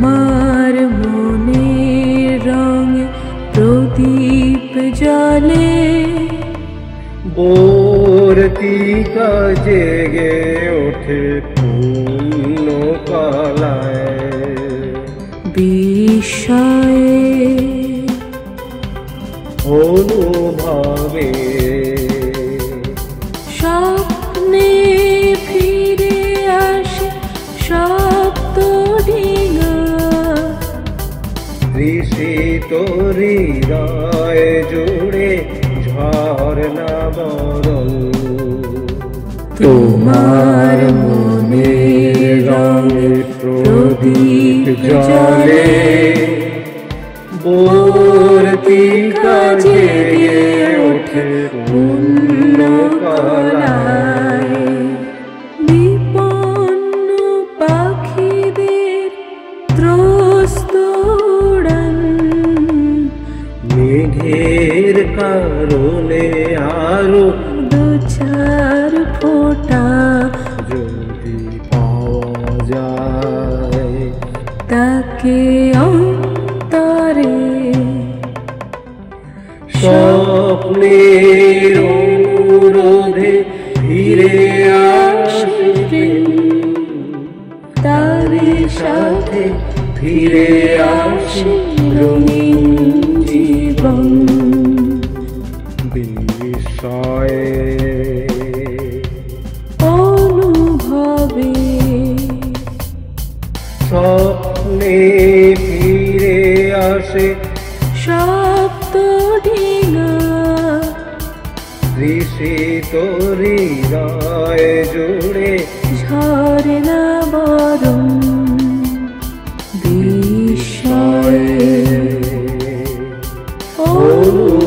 তোমার মনের রঙে প্রদীপ জ্বলে, বর্তিকা জেগে ওঠে পূর্ণ কালায়। বিস্ময়ে অনুভবে স্বপ্নে ফিরে আসে সপ্তডিঙা, তৃষিত হৃদয় জুড়ে ঝর্ণা বরণ। তোমার মনের রঙে প্রদীপ জ্বলে, বর্তিকা জেগে ওঠে পূর্ণ কালায়। বিপন্ন পাখিদের ত্রস্ত উড়ান, মেঘের কারণে আরো দু চার ফোঁটা যদি পাওয়া যায়, তাকে অন্তরে স্বপ্নের অনুরোধে ফিরে আসবে, তারি সাথে ফিরে আসে রঙিন জীবন। বিস্ময়ে অনুভবে স্বপ্নে ফিরে আসে সপ্তডিঙা, তৃষিত হৃদয় জুড়ে ঝর্ণা বরণ। বিস্ময়ে অনু